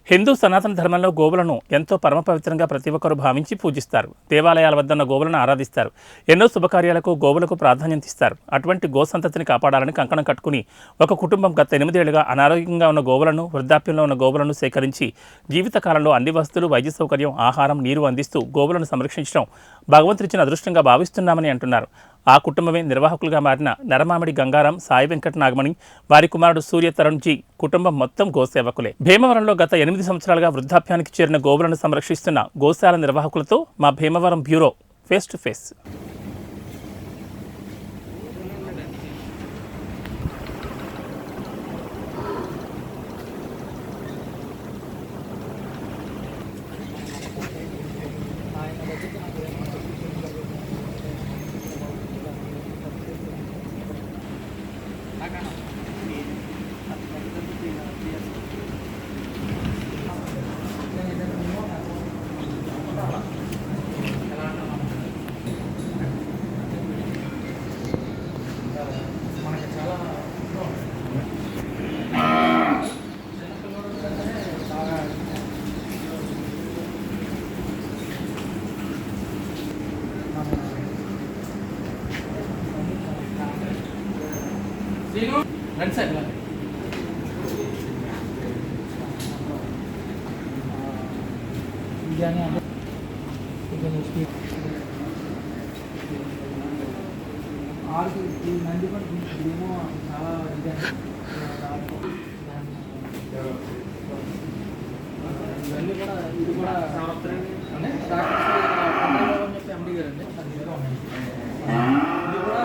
హిందూ సనాతన ధర్మంలో గోవులను ఎంతో పరమ పవిత్రంగా ప్రతి ఒక్కరూ భావించి పూజిస్తారు. దేవాలయాల వద్దన్న గోవులను ఆరాధిస్తారు. ఎన్నో శుభకార్యాలకు గోవులకు ప్రాధాన్యత ఇస్తారు. అటువంటి గో సంతతిని కాపాడాలని కంకణం కట్టుకుని ఒక కుటుంబం గత 8 ఏళ్లుగా అనారోగ్యంగా ఉన్న గోవులను, వృద్ధాప్యంలో ఉన్న గోవులను సేకరించి జీవితకాలంలో అన్ని వసతులు, వైద్య సౌకర్యం, ఆహారం, నీరు అందిస్తూ గోవులను సంరక్షించడం భగవంతుడిచ్చిన అదృష్టంగా భావిస్తున్నామని అంటున్నారు. ఆ కుటుంబమే నిర్వాహకులుగా మారిన నరమామిడి గంగారాం, సాయి వెంకట నాగమణి, వారి కుమారుడు సూర్య తరుణ్ జీ కుటుంబం మొత్తం గోసేవకులే. భీమవరంలో గత 8 సంవత్సరాలుగా వృద్ధాప్యానికి చేరిన గోవులను సంరక్షిస్తున్న గోశాల నిర్వాహకులతో మా Bhimavaram bureau face to face. రండి సార్. ఈ నంది కూడా ఏమో చాలా ఇవన్నీ కూడా ఇది కూడా అంటే చెప్పి ఎండి గారు అండి అది కూడా ఉన్నాయి. ఇది కూడా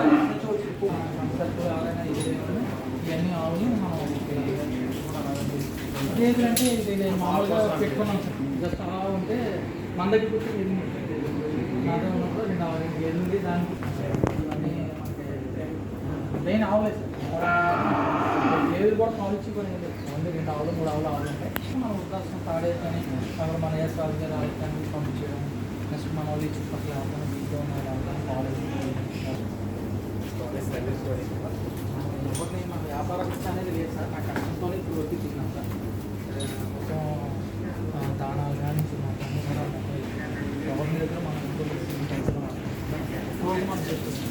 ఎవరైనా ఇవన్నీ ఆవులు మనం అంటే ఇది నేను మామూలుగా పెట్టుకున్నాను సార్. జస్ట్ అలా ఉంటే మన దగ్గర కూర్చొని ఇది నాదే ఉన్నప్పుడు 2 గేదెలు ఉంది. దానికి ఇవన్నీ మెయిన్ ఆవులే సార్. గేదెలు కూడా పాలు ఇచ్చి కొన్ని ఓన్లీ 2 ఆవులు 3 ఆవులు ఉంటాయి. మనం వృద్ధాశ్రమం తాడేసుకొని అక్కడ మన ఏ సాగు రాజధానికి పంపించడం, నెక్స్ట్ మన వాళ్ళు చుట్టుపక్కల ఆవులను ఇంట్లో ఉన్న ఆవులను పాలు ఎవరిని మన వ్యాపారం అనేది లేదు సార్. నా కష్టంతో ఇప్పుడు వచ్చి తిన్నాను సార్. మొత్తం దానాలు కానీ అన్నీ కూడా ఎవరి దగ్గర మనం ఇంట్లో మనం చేస్తున్నాం.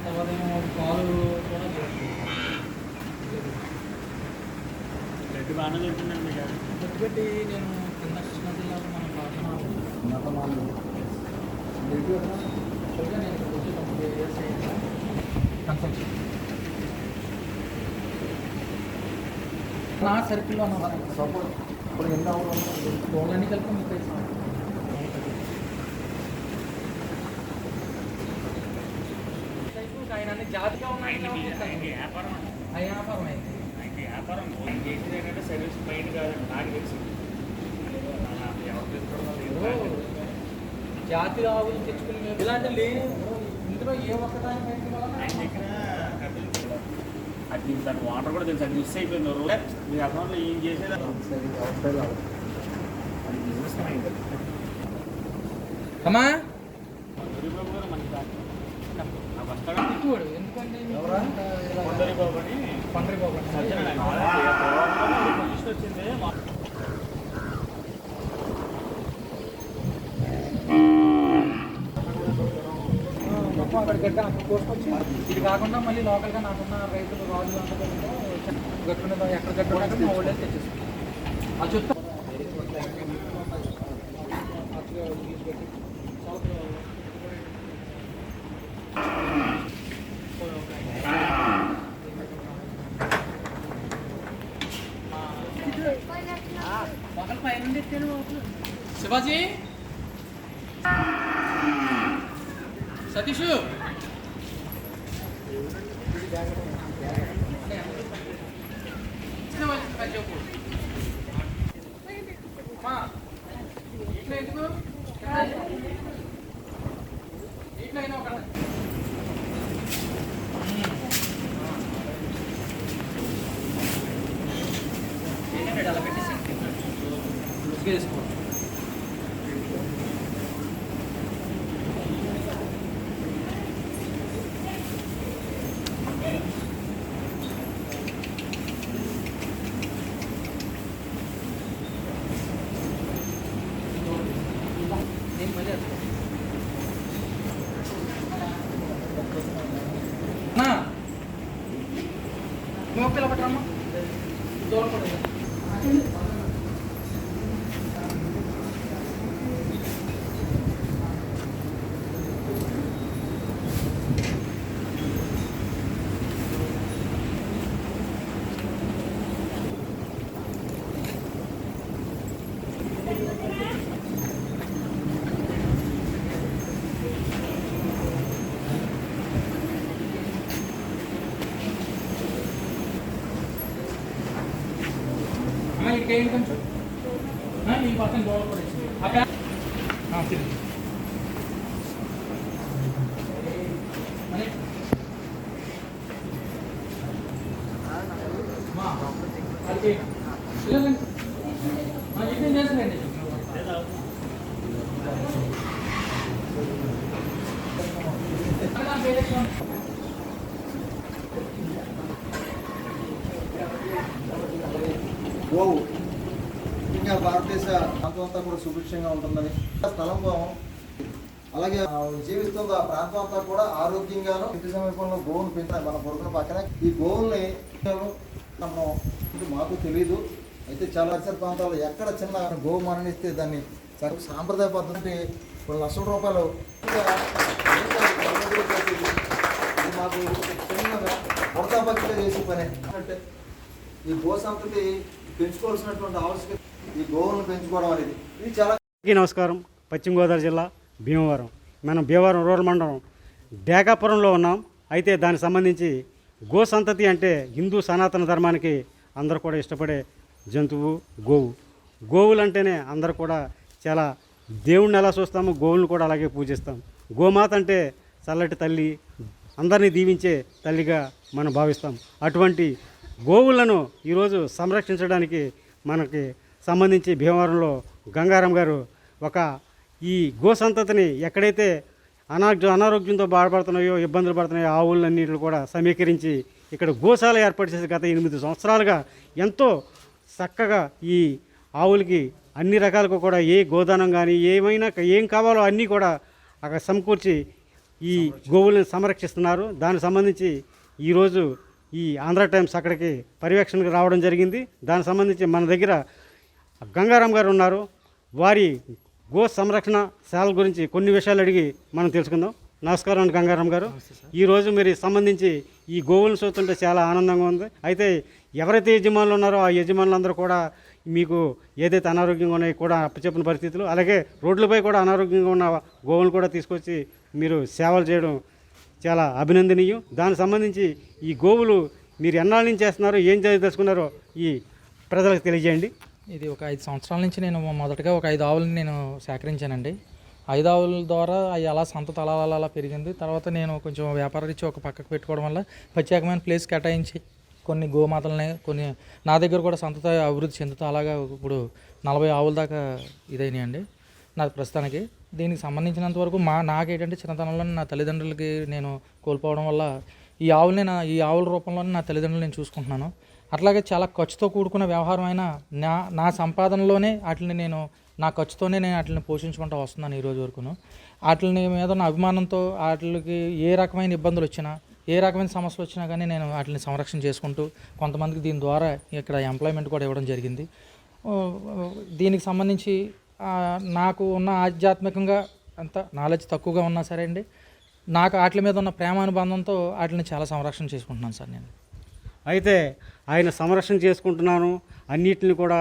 తర్వాత ఏమో పాలు కూడా బాగానే చెప్తుందండి. పెట్టి నేను కింద కృష్ణా జిల్లాలో మన ప్రార్థన నేను వచ్చి 90 years అయ్యింది కన్సల్ట్ నా సర్కిల్లో ఇప్పుడు ఎంత గోళ్ళన్నీ కలిపి 30 ఆయన అన్ని జాతిగా ఉన్నాయి. వ్యాపారం అయింది. వ్యాపారం చేసేది ఏంటంటే సర్వీస్ మెయిన్ కాదండి. నాకు తెలిసి జాతి ఆవులు తెచ్చుకుని ఇలాంటి లేదు. ఇందులో ఏ ఒక్కదాని అది దాని వాటర్ కూడా తెలుసు. అది మిస్ అయిపోయింది. మీ అకౌంట్లో ఏం చేసేది అమ్మా ఎందుకంటే వచ్చింది. అక్కడికి అక్కడ కోసుకొచ్చి ఇది కాకుండా మళ్ళీ లోకల్గా నాకున్న రైతులు రాజులు అంతా గట్టున ఎక్కడ గట్టున మా ఓల్డ్ తెచ్చేస్తాం. అది చూస్తా మొదలు పైన శివాజీ సతీష్ చెప్పు ఇట్లా ఎందుకు ఇట్లా అయినా ఒక చేసుకోండి. మోపిల్ల పట్టరమ్మా దూరపడదు. ఇంకేంటి కొంచెం ఈ పక్కన దూరపడేసి తిరిగి చేస్తానండి. గోవు ముఖ్యంగా భారతదేశ ప్రాంతం అంతా కూడా సుభిక్షంగా ఉంటుందని స్థలంలో అలాగే జీవిస్తుంది ఆ ప్రాంతం అంతా కూడా ఆరోగ్యంగాను ఇంటి సమీపంలో గోవును పెంచాలి. మన పొరుగున పక్కన ఈ గోవుల్ని మాకు తెలియదు. అయితే చాలా పరిసర ప్రాంతాల్లో ఎక్కడ చిన్న గోవు మరణిస్తే దాన్ని సాంప్రదాయ పద్ధతి కొన్ని లక్షల రూపాయలు ఇది మాకు చిన్నగా వృధాభక్తిగా చేసే పని. అంటే ఈ గో సంతతి పెంచుకోవాల్సినటువంటి ఆవశ్యకత ఈ గోవులను పెంచుకోవడం అనేది ఇది చాలా. నమస్కారం. పశ్చిమ గోదావరి జిల్లా భీమవరం. మనం భీమవరం రూరల్ మండలం డేకాపురంలో ఉన్నాం. అయితే దానికి సంబంధించి గో సంతతి అంటే హిందూ సనాతన ధర్మానికి అందరూ కూడా ఇష్టపడే జంతువు గోవు. గోవులు అంటేనే అందరూ కూడా చాలా దేవుణ్ణి ఎలా చూస్తామో గోవులను కూడా అలాగే పూజిస్తాం. గోమాత అంటే చల్లటి తల్లి, అందరినీ దీవించే తల్లిగా మనం భావిస్తాం. అటువంటి గోవులను ఈరోజు సంరక్షించడానికి మనకి సంబంధించి భీమవరంలో గంగారాం గారు ఈ గో సంతతిని ఎక్కడైతే అనారోగ్యంతో బాధపడుతున్నాయో, ఇబ్బందులు పడుతున్నాయో ఆవులన్నింటిని కూడా సమీకరించి ఇక్కడ గోశాల ఏర్పాటు చేసి గత 8 సంవత్సరాలుగా ఎంతో చక్కగా ఈ ఆవులకి అన్ని రకాలుగా కూడా ఏ గోదానం కానీ ఏం కావాలో అన్నీ కూడా అక్కడ సమకూర్చి ఈ గోవులను సంరక్షిస్తున్నారు. దానికి సంబంధించి ఈరోజు ఈ ఆంధ్ర టైమ్స్ అక్కడికి పర్యవేక్షణకు రావడం జరిగింది. దానికి సంబంధించి మన దగ్గర గంగారాం గారు ఉన్నారు. వారి గో సంరక్షణ శాల గురించి కొన్ని విషయాలు అడిగి మనం తెలుసుకుందాం. నమస్కారం అండి గంగారాం గారు. ఈరోజు మీరు సంబంధించి ఈ గోవులను చూస్తుంటే చాలా ఆనందంగా ఉంది. అయితే ఎవరైతే యజమానులు ఉన్నారో ఆ యజమానులందరూ కూడా మీకు ఏదైతే అనారోగ్యంగా ఉన్నాయో కూడా అప్పచెప్పిన పరిస్థితులు, అలాగే రోడ్లపై కూడా అనారోగ్యంగా ఉన్న గోవులను కూడా తీసుకొచ్చి మీరు సేవలు చేయడం చాలా అభినందనీయం. దానికి సంబంధించి ఈ గోవులు మీరు ఎన్నాళ్ళ నుంచి చేస్తున్నారో, ఏం తెలుసుకున్నారో ఈ ప్రజలకు తెలియజేయండి. ఇది ఒక 5 సంవత్సరాల నుంచి నేను మొదటగా ఒక 5 ఆవులని నేను సేకరించానండి. 5 ఆవుల ద్వారా అవి అలా సంతత అలా పెరిగింది. తర్వాత నేను కొంచెం వ్యాపారం ఇచ్చి ఒక పక్కకు పెట్టుకోవడం వల్ల ప్రత్యేకమైన ప్లేస్ కేటాయించి కొన్ని గోమాతలని కొన్ని నా దగ్గర కూడా సంతత అభివృద్ధి చెందుతూ అలాగా ఇప్పుడు 40 ఆవుల దాకా ఇదైనాయండి నాకు ప్రస్తుతానికి. దీనికి సంబంధించినంత వరకు నాకేంటంటే చిన్నతనంలో నా తల్లిదండ్రులకి నేను కోల్పోవడం వల్ల ఈ ఆవుల రూపంలోనే నా తల్లిదండ్రులు నేను చూసుకుంటున్నాను. అట్లాగే చాలా ఖర్చుతో కూడుకున్న వ్యవహారం అయినా నా సంపాదనలోనే వాటిని నేను నా ఖర్చుతోనే నేను వాటిని పోషించుకుంటూ వస్తున్నాను ఈ రోజు వరకును. వాటిని మీద ఉన్న అభిమానంతో వాటికి ఏ రకమైన ఇబ్బందులు వచ్చినా, ఏ రకమైన సమస్యలు వచ్చినా కానీ నేను వాటిని సంరక్షణ చేసుకుంటూ కొంతమందికి దీని ద్వారా ఇక్కడ ఎంప్లాయ్మెంట్ కూడా ఇవ్వడం జరిగింది. దీనికి సంబంధించి నాకు ఉన్న ఆధ్యాత్మికంగా అంత నాలెడ్జ్ తక్కువగా ఉన్నా సరే అండి, నాకు వాటి మీద ఉన్న ప్రేమానుబంధంతో వాటిని చాలా సంరక్షణ చేసుకుంటున్నాను సార్ నేను. అయితే ఆయన సంరక్షణ చేసుకుంటున్నాను, అన్నిటిని కూడా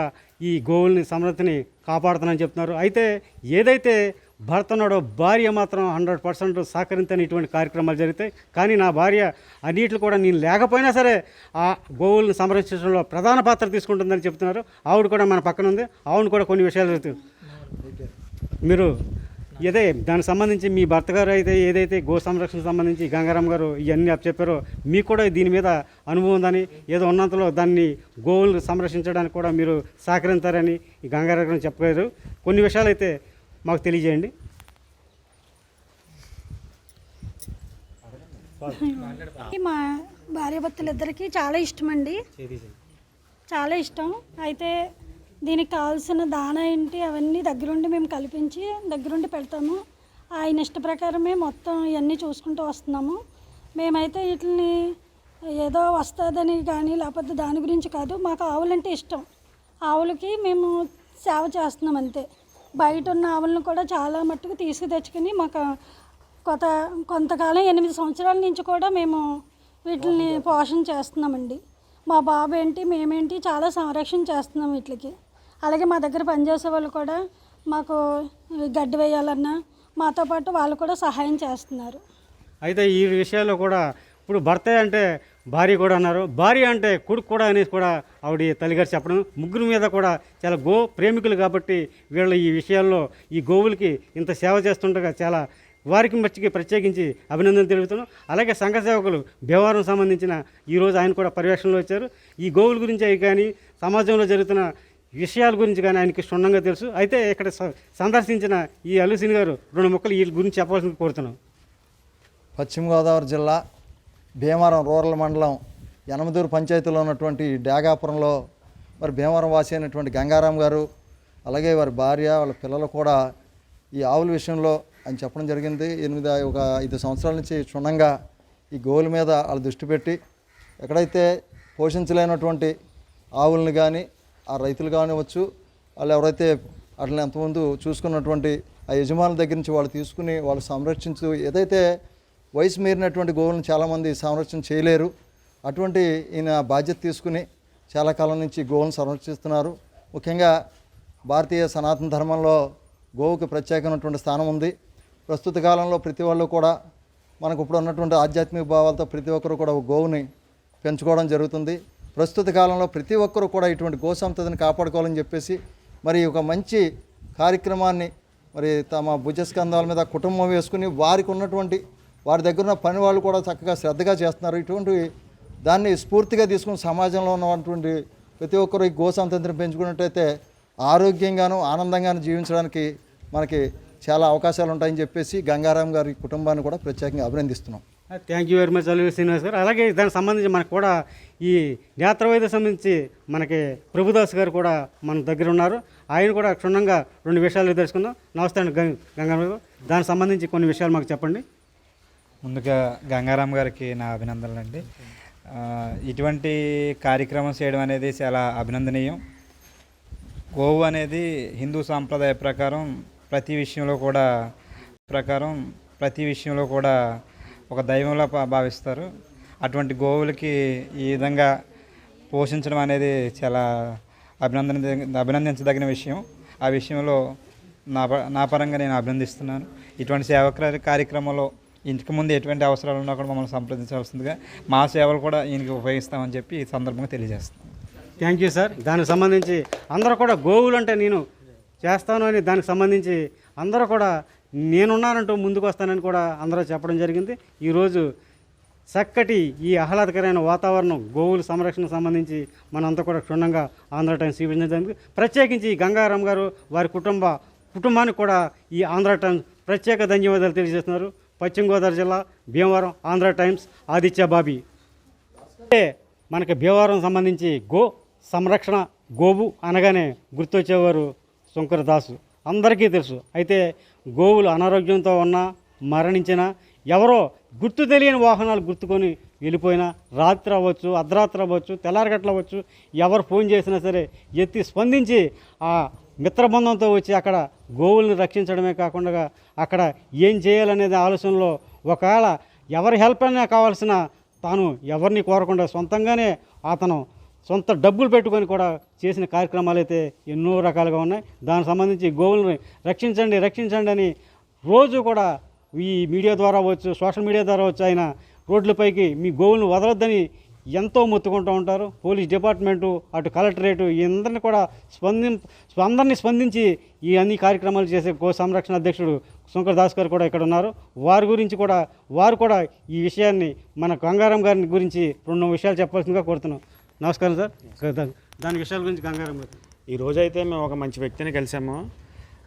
ఈ గోవుల్ని సమృద్ధిని కాపాడుతానని చెప్తున్నారు. అయితే ఏదైతే భర్త ఉన్నాడో భార్య మాత్రం 100% సహకరించని ఇటువంటి కార్యక్రమాలు జరుగుతాయి. కానీ నా భార్య అన్నిట్లు కూడా నేను లేకపోయినా సరే ఆ గోవుల్ని సంరక్షించడంలో ప్రధాన పాత్ర తీసుకుంటుందని చెప్తున్నారు. ఆవిడ కూడా మన పక్కన ఉంది. ఆవిడ కూడా కొన్ని విషయాలు జరుగుతుంది. మీరు దానికి సంబంధించి మీ భర్త గారు అయితే ఏదైతే గో సంరక్షణ సంబంధించి గంగారాం గారు ఇవన్నీ చెప్పారో మీకు కూడా దీని మీద అనుభవం ఉందని, ఏదో ఉన్నంతలో దాన్ని గోవులను సంరక్షించడానికి కూడా మీరు సహకరించారని ఈ గంగారాం గారు చెప్పారు. కొన్ని విషయాలు అయితే మాకు తెలియజేయండి. మా భార్యాభర్తలు ఇద్దరికి చాలా ఇష్టం అండి, చాలా ఇష్టం. అయితే దీనికి కావాల్సిన దానా ఏంటి అవన్నీ దగ్గరుండి మేము కల్పించి దగ్గరుండి పెడతాము. ఆయన ఇష్ట ప్రకారమే మొత్తం ఇవన్నీ చూసుకుంటూ వస్తున్నాము. మేమైతే వీటిని ఏదో వస్తుందని కానీ లేకపోతే దాని గురించి కాదు, మాకు ఆవులంటే ఇష్టం. ఆవులకి మేము సేవ చేస్తున్నాం అంతే. బయట ఉన్న ఆవులను కూడా చాలా మట్టుకు తీసుకు తెచ్చుకుని మాకు కొంతకాలం 8 సంవత్సరాల నుంచి కూడా మేము వీటిని పోషణ చేస్తున్నామండి. మా బాబు ఏంటి మేమేంటి చాలా సంరక్షణ చేస్తున్నాం వీటికి. అలాగే మా దగ్గర పనిచేసే వాళ్ళు కూడా మాకు గడ్డి వేయాలన్నా మాతో పాటు వాళ్ళు కూడా సహాయం చేస్తున్నారు. అయితే ఈ విషయాల్లో కూడా ఇప్పుడు భర్త అంటే భార్య కూడా అన్నారు, భార్య అంటే కొడుకు కూడా అనేసి కూడా ఆవిడ తల్లిగారు చెప్పడం. ముగ్గురు మీద కూడా చాలా గో ప్రేమికులు కాబట్టి వీళ్ళు ఈ విషయాల్లో ఈ గోవులకి ఇంత సేవ చేస్తుండగా చాలా వారికి మచ్చికి ప్రత్యేకించి అభినందనలు తెలుపుతున్నాం. అలాగే సంఘ సేవకులు భీమవరం సంబంధించిన ఈరోజు ఆయన కూడా పర్యవేక్షణలో వచ్చారు. ఈ గోవుల గురించి కానీ సమాజంలో జరుగుతున్న విషయాల గురించి కానీ ఆయనకి క్షుణ్ణంగా తెలుసు. అయితే ఇక్కడ సందర్శించిన ఈ అల్లుసిని గారు 2 ముక్కలు వీటి గురించి చెప్పాల్సింది కోరుతున్నాం. పశ్చిమ గోదావరి జిల్లా భీమవరం రూరల్ మండలం యనమదూరు పంచాయతీలో ఉన్నటువంటి డేగాపురంలో మరి భీమవరం వాసి అయినటువంటి గంగారాం గారు, అలాగే వారి భార్య వాళ్ళ పిల్లలు కూడా ఈ ఆవుల విషయంలో అని చెప్పడం జరిగింది. 5 సంవత్సరాల నుంచి క్షుణ్ణంగా ఈ గోవుల మీద వాళ్ళు దృష్టి పెట్టి ఎక్కడైతే పోషించలేనటువంటి ఆవుల్ని కానీ ఆ రైతులు కానివచ్చు, వాళ్ళు ఎవరైతే వాటిని అంతకుముందు చూసుకున్నటువంటి ఆ యజమానుల దగ్గర నుంచి వాళ్ళు తీసుకుని వాళ్ళు సంరక్షించు, ఏదైతే వయసు మీరినటువంటి గోవులను చాలామంది సంరక్షణ చేయలేరు, అటువంటి ఈయన బాధ్యత తీసుకుని చాలా కాలం నుంచి గోవులను సంరక్షిస్తున్నారు. ముఖ్యంగా భారతీయ సనాతన ధర్మంలో గోవుకి ప్రత్యేకమైనటువంటి స్థానం ఉంది. ప్రస్తుత కాలంలో ప్రతి వాళ్ళు కూడా మనకు ఇప్పుడు ఉన్నటువంటి ఆధ్యాత్మిక భావాలతో ప్రతి ఒక్కరు కూడా గోవుని పెంచుకోవడం జరుగుతుంది. ప్రస్తుత కాలంలో ప్రతి ఒక్కరు కూడా ఇటువంటి గో సంతతిని కాపాడుకోవాలని చెప్పేసి మరి ఒక మంచి కార్యక్రమాన్ని మరి తమ భుజస్కంధాల మీద కుటుంబం వేసుకుని వారికి ఉన్నటువంటి వారి దగ్గర ఉన్న పని వాళ్ళు కూడా చక్కగా శ్రద్ధగా చేస్తున్నారు. ఇటువంటి దాన్ని స్ఫూర్తిగా తీసుకుని సమాజంలో ఉన్నటువంటి ప్రతి ఒక్కరు ఈ గో సంతతిని పెంచుకున్నట్టయితే ఆరోగ్యంగాను ఆనందంగాను జీవించడానికి మనకి చాలా అవకాశాలు ఉంటాయని చెప్పేసి గంగారాం గారి కుటుంబాన్ని కూడా ప్రత్యేకంగా అభినందిస్తున్నాం. Thank you very much Allu Srinivas గారు. అలాగే దానికి సంబంధించి మనకు కూడా ఈ నేత్రవైద్య సంబంధించి మనకి ప్రభుదాస్ గారు కూడా మన దగ్గర ఉన్నారు. ఆయన కూడా క్షుణ్ణంగా 2 విషయాలు తెలుసుకుందాం. నమస్తే అండి గంగారాం గారు, దానికి సంబంధించి కొన్ని విషయాలు మాకు చెప్పండి. ముందుగా గంగారాం గారికి నా అభినందనలు అండి. ఇటువంటి కార్యక్రమం చేయడం అనేది చాలా అభినందనీయం. గోవు అనేది హిందూ సాంప్రదాయ ప్రకారం ప్రతి విషయంలో కూడా ఒక దైవంలా భావిస్తారు. అటువంటి గోవులకి ఈ విధంగా పోషించడం అనేది చాలా అభినందించదగిన విషయం. ఆ విషయంలో నా పరంగా నేను అభినందిస్తున్నాను. ఇటువంటి సేవా కార్యక్రమంలో ఇంటికి ముందు ఎటువంటి అవసరాలు ఉన్నా కూడా మమ్మల్ని సంప్రదించవలసిందిగా, మా సేవలు కూడా ఈయనకి ఉపయోగిస్తామని చెప్పి ఈ సందర్భంగా తెలియజేస్తున్నాను. Thank you sir. దానికి సంబంధించి అందరూ కూడా గోవులు అంటే నేను చేస్తాను అని దానికి సంబంధించి అందరూ కూడా నేనున్నానంటూ ముందుకు వస్తానని కూడా అందరూ చెప్పడం జరిగింది. ఈరోజు చక్కటి ఈ ఆహ్లాదకరమైన వాతావరణం గోవుల సంరక్షణకు సంబంధించి మనంతా కూడా క్షుణ్ణంగా ఆంధ్ర టైమ్స్ చూపించడం జరిగింది. ప్రత్యేకించి గంగారాం గారు వారి కుటుంబానికి కూడా ఈ ఆంధ్ర టైమ్స్ ప్రత్యేక ధన్యవాదాలు తెలియజేస్తున్నారు. పశ్చిమ గోదావరి జిల్లా భీమవరం ఆంధ్ర టైమ్స్ ఆదిత్య బాబీ. అంటే మనకి భీమవరం సంబంధించి గో సంరక్షణ గోవు అనగానే గుర్తొచ్చేవారు శంకర్ దాసు, అందరికీ తెలుసు. అయితే గోవులు అనారోగ్యంతో ఉన్నా మరణించినా ఎవరో గుర్తు తెలియని వాహనాలు గుర్తుకొని వెళ్ళిపోయినా రాత్రి అవ్వచ్చు, అర్ధరాత్రి అవ్వచ్చు, తెల్లారగట్ల అవ్వచ్చు, ఎవరు ఫోన్ చేసినా సరే ఎత్తి స్పందించి ఆ మిత్రబృందంతో వచ్చి అక్కడ గోవుల్ని రక్షించడమే కాకుండా అక్కడ ఏం చేయాలనేది ఆలోచనలో ఒకవేళ ఎవరి హెల్ప్ అయినా కావాల్సిన తాను ఎవరిని కోరకుండా సొంతంగానే అతను సొంత డబ్బులు పెట్టుకొని కూడా చేసిన కార్యక్రమాలు అయితే ఎన్నో రకాలుగా ఉన్నాయి. దానికి సంబంధించి గోవులను రక్షించండి అని రోజు కూడా ఈ మీడియా ద్వారా వచ్చు, సోషల్ మీడియా ద్వారా వచ్చు ఆయన రోడ్లపైకి మీ గోవులను వదలొద్దని ఎంతో మొత్తుకుంటూ ఉంటారు. పోలీస్ డిపార్ట్మెంటు, అటు కలెక్టరేటు అందరినీ కూడా స్పందించి ఈ అన్ని కార్యక్రమాలు చేసే గో సంరక్షణ అధ్యక్షుడు శంకర్ దాస్ గారు కూడా ఇక్కడ ఉన్నారు. వారు కూడా ఈ విషయాన్ని మన గంగారాం గారి గురించి 2 విషయాలు చెప్పాల్సిందిగా కోరుతున్నాం. నమస్కారం సార్. దాని విషయాల గురించి గంగారాం గారు. ఈరోజైతే మేము ఒక మంచి వ్యక్తిని కలిసాము.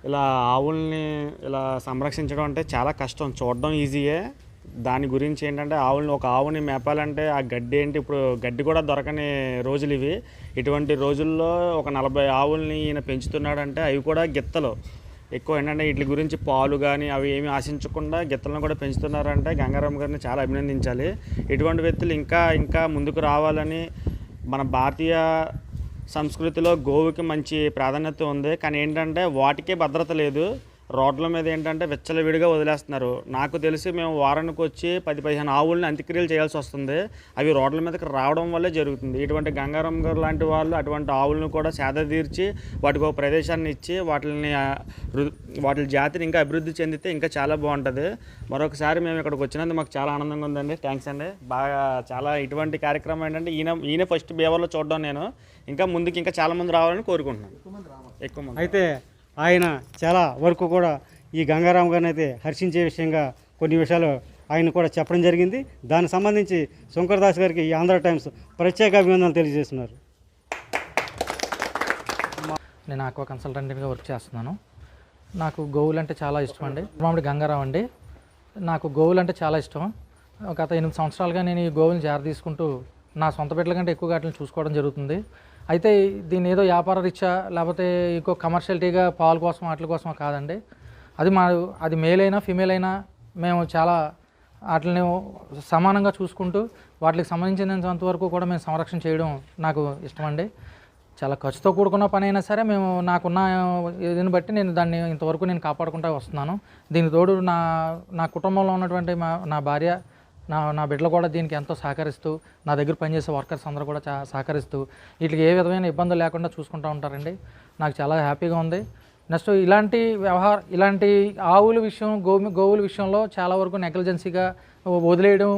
ఇలా ఆవుల్ని ఇలా సంరక్షించడం అంటే చాలా కష్టం, చూడడం ఈజీయే. దాని గురించి ఏంటంటే ఒక ఆవుని మేపాలంటే ఆ గడ్డి ఏంటి, ఇప్పుడు గడ్డి కూడా దొరకని రోజులు ఇవి. ఇటువంటి రోజుల్లో ఒక 40 ఆవుల్ని ఈయన పెంచుతున్నాడంటే అవి కూడా గిత్తలు. ఎక్కువ ఏంటంటే వీటి గురించి పాలు కానీ అవి ఏమీ ఆశించకుండా గిత్తలను కూడా పెంచుతున్నారంటే గంగారాం గారిని చాలా అభినందించాలి. ఇటువంటి వ్యక్తులు ఇంకా ఇంకా ముందుకు రావాలని. మన భారతీయ సంస్కృతిలో గోవుకి మంచి ప్రాధాన్యత ఉంది, కానీ ఏంటంటే వాటికే భద్రత లేదు. రోడ్ల మీద ఏంటంటే విచ్చలవిడిగా వదిలేస్తున్నారు. నాకు తెలిసి మేము వారానికి వచ్చి 10-15 ఆవుల్ని అంత్యక్రియలు చేయాల్సి వస్తుంది. అవి రోడ్ల మీదకి రావడం వల్లే జరుగుతుంది. ఇటువంటి గంగారాం గారు లాంటి వాళ్ళు అటువంటి ఆవులను కూడా సేద తీర్చి వాటికి ఒక ప్రదేశాన్ని ఇచ్చి వాటి జాతిని ఇంకా అభివృద్ధి చెందితే ఇంకా చాలా బాగుంటుంది. మరొకసారి మేము ఇక్కడికి వచ్చినందుకు మాకు చాలా ఆనందంగా ఉందండి. థ్యాంక్స్ అండి. బాగా చాలా ఇటువంటి కార్యక్రమం ఏంటంటే ఈయన ఫస్ట్ బేవర్లో చూడడం, నేను ఇంకా ముందుకు ఇంకా చాలామంది రావాలని కోరుకుంటున్నాను. ఎక్కువ మంది అయితే ఆయన చాలా వరకు కూడా ఈ గంగారాం గారిని అయితే హర్షించే విషయంగా కొన్ని విషయాలు ఆయన కూడా చెప్పడం జరిగింది. దానికి సంబంధించి శంకర్ దాస్ గారికి ఈ ఆంధ్ర టైమ్స్ ప్రత్యేక అభినందనలు తెలియజేస్తున్నారు. నేను ఆక్వా కన్సల్టెంట్గా వర్క్ చేస్తున్నాను. నాకు గోవులు అంటే చాలా ఇష్టం అండి. మామిడి గంగారాం అండి. నాకు గోవులు అంటే చాలా ఇష్టం. గత 8 సంవత్సరాలుగా నేను ఈ గోవులను జార తీసుకుంటూ నా సొంత బిడ్డల కంటే ఎక్కువగా వాటిని చూసుకోవడం జరుగుతుంది. అయితే దీన్ని ఏదో వ్యాపార రీత్యా లేకపోతే ఇంకో కమర్షియల్టీగా పాల కోసం వాటి కోసం కాదండి. అది మేల్ అయినా ఫీమేల్ అయినా మేము చాలా వాటిని సమానంగా చూసుకుంటూ వాటికి సంబంధించినంత వరకు కూడా మేము సంరక్షణ చేయడం నాకు ఇష్టమండి. చాలా ఖర్చుతో కూడుకున్న పని అయినా సరే మేము నాకున్న దీన్ని బట్టి నేను దాన్ని ఇంతవరకు నేను కాపాడుకుంటూ వస్తున్నాను. దీనికి తోడు నా కుటుంబంలో ఉన్నటువంటి నా భార్య, నా బిడ్డలు కూడా దీనికి ఎంతో సహకరిస్తూ, నా దగ్గర పనిచేసే వర్కర్స్ అందరూ కూడా సహకరిస్తూ వీటికి ఏ విధమైన ఇబ్బందులు లేకుండా చూసుకుంటూ ఉంటారండి. నాకు చాలా హ్యాపీగా ఉంది. నెక్స్ట్ ఇలాంటి ఆవుల విషయం, గోవుల విషయంలో చాలా వరకు నెగ్లిజెన్సీగా వదిలేయడం,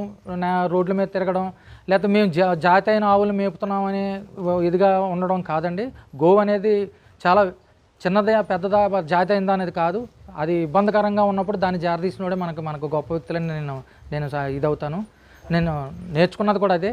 రోడ్ల మీద తిరగడం, లేకపోతే మేము జాతి అయిన ఆవులు మేపుతున్నామని ఇదిగా ఉండడం కాదండి. గోవు అనేది చాలా చిన్నదా పెద్దదా జాతి అయిందా అనేది కాదు. అది ఇబ్బందికరంగా ఉన్నప్పుడు దాన్ని జారదీసినోడే మనకు గొప్ప వ్యక్తులని నేను ఇదవుతాను. నేను నేర్చుకున్నది కూడా అదే.